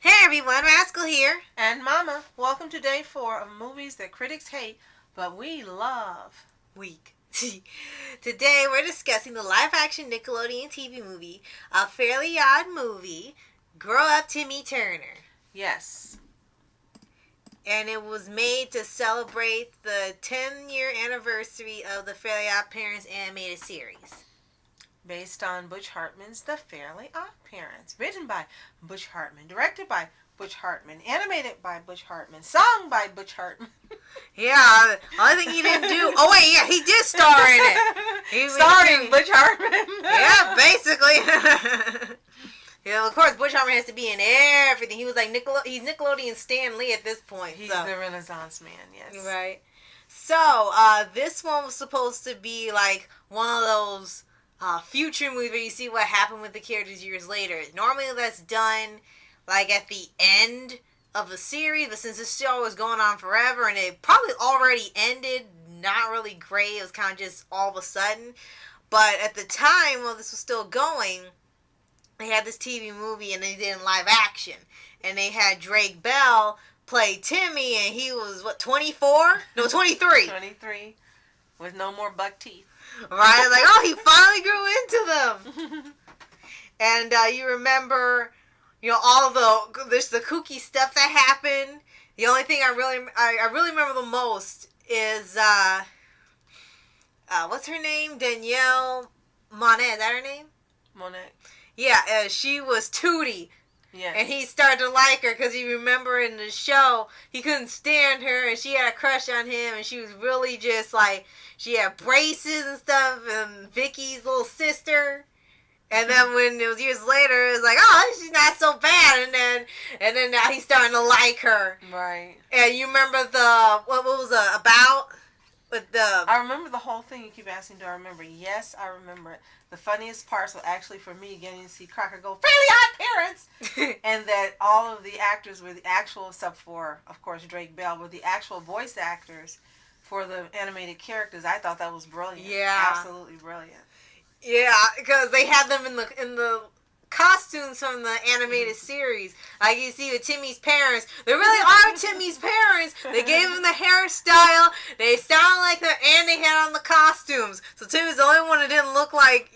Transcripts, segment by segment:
Hey everyone, Rascal here. And Mama, welcome to day 4 of movies that critics hate, but we love. Week. Today we're discussing the live-action Nickelodeon TV movie, A Fairly Odd Movie, Grow Up Timmy Turner. Yes. And it was made to celebrate the 10-year anniversary of the Fairly Odd Parents animated series. Based on Butch Hartman's The Fairly Odd Parents. Written by Butch Hartman. Directed by Butch Hartman. Animated by Butch Hartman. Sung by Butch Hartman. Yeah, only thing he didn't do... Oh wait, yeah, he did star in it. Starring Butch Hartman. Yeah, basically. Yeah, of course, Butch Hartman has to be in everything. He was like he's Nickelodeon Stan Lee at this point. He's the Renaissance man, yes. Right. So, this one was supposed to be like one of those future movies where you see what happened with the characters years later. Normally that's done like at the end of the series, but since this show was going on forever and it probably already ended, not really great. It was kind of just all of a sudden. But at the time while this was still going, they had this TV movie and they did in live action. And they had Drake Bell play Timmy, and he was, what, 24? No, 23. 23. With no more buck teeth. Right? Like, oh, he finally grew into them. And you remember, all of the kooky stuff that happened. The only thing I really remember the most is, what's her name? Danielle Monet. Is that her name? Monet. Yeah, she was Tootie. Yeah. And he started to like her because you remember in the show, he couldn't stand her and she had a crush on him and she was really just like, she had braces and stuff and Vicky's little sister. And then when it was years later, it was like, oh, she's not so bad. And then now he's starting to like her. Right. And you remember what was it about? I remember the whole thing. You keep asking, do I remember? Yes, I remember it. The funniest parts were actually for me getting to see Crocker go, Fairly Odd Parents! And that all of the actors were the actual, except for, of course, Drake Bell, were the actual voice actors for the animated characters. I thought that was brilliant. Yeah. Absolutely brilliant. Yeah, because they had them in the costumes from the animated series. Like you see with Timmy's parents. They really are Timmy's parents. They gave him the hairstyle. They sound like them, and they had on the costumes. So Timmy's the only one that didn't look like,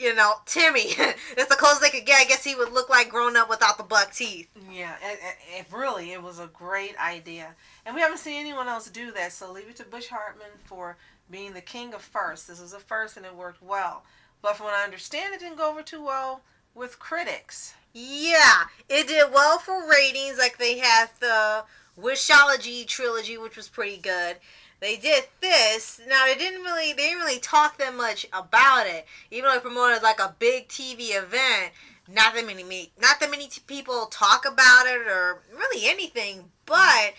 Timmy. That's the closest they could get. I guess he would look like grown up without the buck teeth. Yeah, it was a great idea. And we haven't seen anyone else do that, so leave it to Butch Hartman for being the king of first. This was a first and it worked well. But from what I understand, it didn't go over too well with critics. Yeah, it did well for ratings. Like they had the Wishology trilogy, which was pretty good. They did this. Now they didn't really talk that much about it. Even though it promoted like a big TV event, not that many people talk about it or really anything. But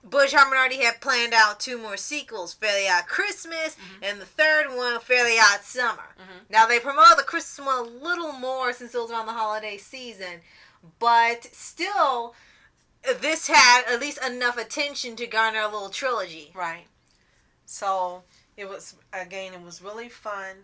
Butch Hartman already had planned out 2 more sequels, Fairly Odd Christmas, and the third one, Fairly Odd Summer. Now, they promoted the Christmas one a little more since it was around the holiday season, but still, this had at least enough attention to garner a little trilogy. Right. So, it was really fun,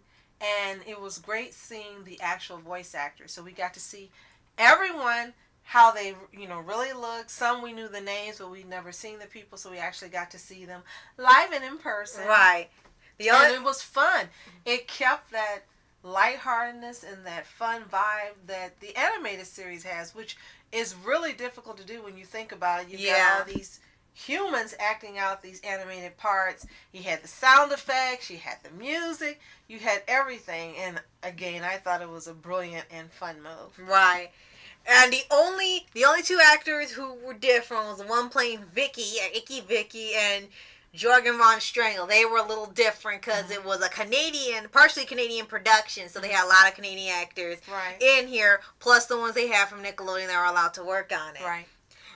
and it was great seeing the actual voice actors. So, we got to see everyone, how they, really look. Some we knew the names, but we'd never seen the people, so we actually got to see them live and in person. Right. And it was fun. It kept that lightheartedness and that fun vibe that the animated series has, which is really difficult to do when you think about it. You've got all these humans acting out these animated parts. You had the sound effects, you had the music, you had everything. And again, I thought it was a brilliant and fun move. Right. And the only 2 actors who were different was the one playing Vicky, Icky Vicky, and Jorgen von Strangle. They were a little different because it was a partially Canadian production, so they had a lot of Canadian actors in here, plus the ones they had from Nickelodeon that were allowed to work on it. Right.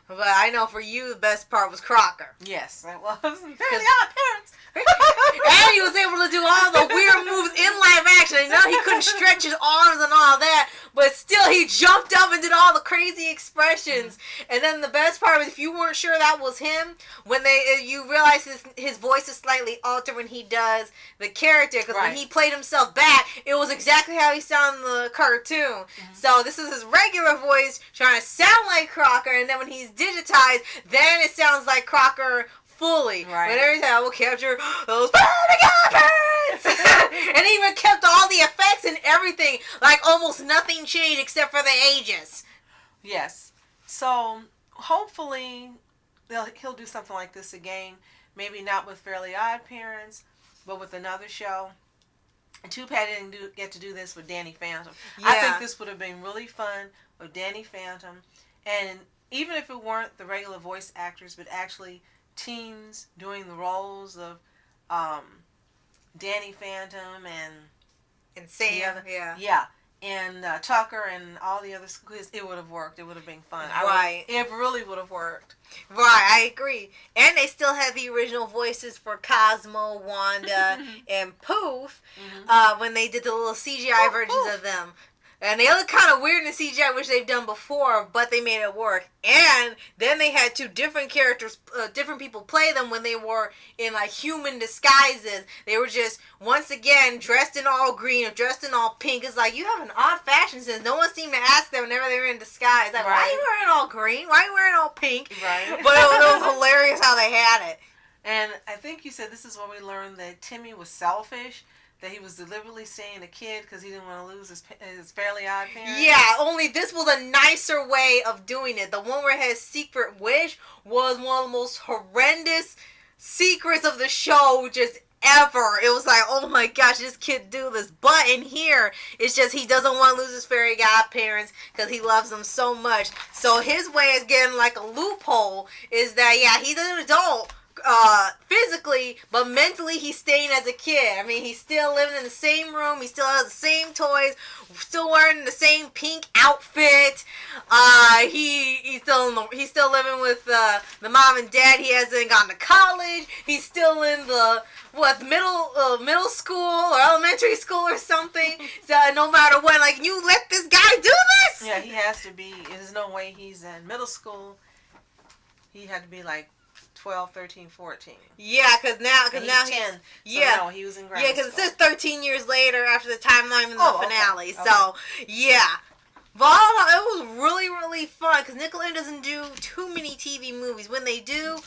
But I know for you, the best part was Crocker. Yes, it was. Fairly Odd Parents. And he was able to do all the weird moves in live action. I know he couldn't stretch his arms and all that, but still he jumped up and did all the crazy expressions. And then the best part was, if you weren't sure that was him, when you realize his voice is slightly altered when he does the character, because when he played himself back, it was exactly how he sounded in the cartoon. So this is his regular voice trying to sound like Crocker, and then when he's digitized, then it sounds like Crocker fully. But every time I will capture those parents, and he even kept all the effects and everything. Like almost nothing changed except for the ages. Yes. So hopefully he'll do something like this again. Maybe not with Fairly Odd Parents, but with another show. And too bad didn't get to do this with Danny Phantom. Yeah. I think this would have been really fun with Danny Phantom. And even if it weren't the regular voice actors, but actually teens doing the roles of Danny Phantom and Sam, and Tucker and all the other schools, it would have worked. It would have been fun. It really would have worked. Right, I agree. And they still have the original voices for Cosmo, Wanda, and Poof when they did the little CGI versions of them. And they look kind of weird in the CGI, which they've done before, but they made it work. And then they had two different characters, different people play them when they were in like human disguises. They were just, once again, dressed in all green or dressed in all pink. It's like, you have an odd fashion sense. No one seemed to ask them whenever they were in disguise. Like, why are you wearing all green? Why are you wearing all pink? But it was hilarious how they had it. And I think you said this is where we learned that Timmy was selfish. That he was deliberately saying a kid because he didn't want to lose his Fairly Odd Parents. Yeah, only this was a nicer way of doing it. The one where his secret wish was one of the most horrendous secrets of the show just ever. It was like, oh my gosh, this kid do this. But in here, it's just he doesn't want to lose his Fairy Godparents because he loves them so much. So his way of getting like a loophole is that, yeah, he's an adult, physically, but mentally he's staying as a kid. I mean, he's still living in the same room, he still has the same toys, still wearing the same pink outfit. He's still living with the mom and dad. He hasn't gone to college. He's still in the middle school or elementary school or something. So no matter what, like, you let this guy do this? Yeah, he has to be. There's no way he's in middle school. He had to be like 12, 13, 14. Yeah, because now he's 10. No, he was in grade school. Yeah, because it says 13 years later after the timeline in the finale. Okay. So, yeah. But it was really, really fun because Nickelodeon doesn't do too many TV movies. When they do,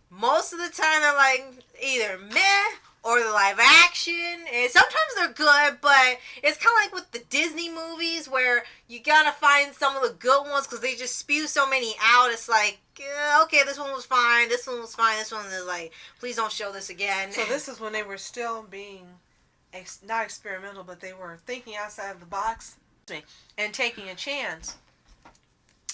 most of the time they're like either meh or the live action. And sometimes they're good, but it's kind of like with the Disney movies where you gotta find some of the good ones because they just spew so many out. It's like, okay, this one was fine, this one was fine, this one is like, please don't show this again. So this is when they were still being, not experimental, but they were thinking outside of the box and taking a chance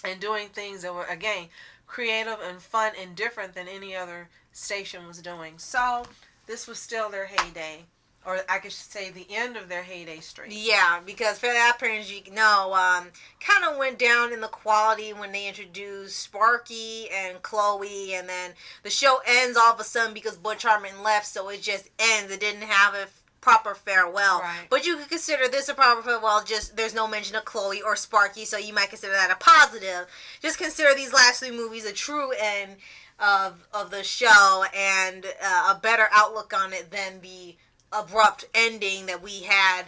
and doing things that were, again, creative and fun and different than any other station was doing. So this was still their heyday. Or I could say the end of their heyday streak. Yeah, because Fairly Odd Parents, kind of went down in the quality when they introduced Sparky and Chloe, and then the show ends all of a sudden because Butch Hartman left, so it just ends. It didn't have a proper farewell. Right. But you could consider this a proper farewell, just there's no mention of Chloe or Sparky, so you might consider that a positive. Just consider these last three movies a true end of the show and a better outlook on it than the abrupt ending that we had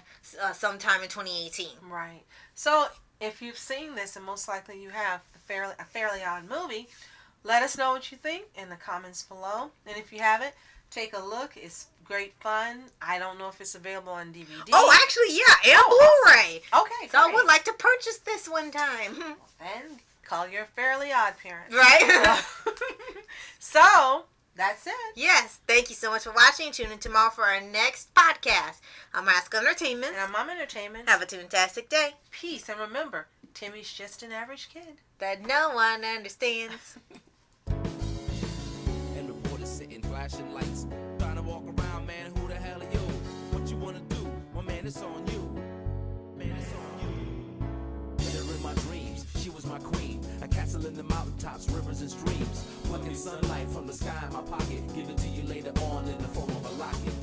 sometime in 2018. Right. So if you've seen this, and most likely you have, a Fairly Odd movie, let us know what you think in the comments below. And if you haven't, take a look. It's great fun. I don't know if it's available on DVD. Oh, actually, yeah, and Blu-ray. Okay, so great. I would like to purchase this one time. And call your Fairly Odd Parents. Right. So that's it. Yes. Thank you so much for watching. Tune in tomorrow for our next podcast. I'm Rascal Entertainment. And I'm Mom Entertainment. Have a fantastic day. Peace. And remember, Timmy's just an average kid that no one understands. And reporters sitting flashing lights, trying to walk around, man, who the hell are you? What you wanna do? Well, man, it's on you. Man, it's on you. Met her in my dreams, she was my queen. A castle in the mountaintops, rivers and streams. Plucking sunlight from the sky in my pocket. Give it to you later on in the form of a locket.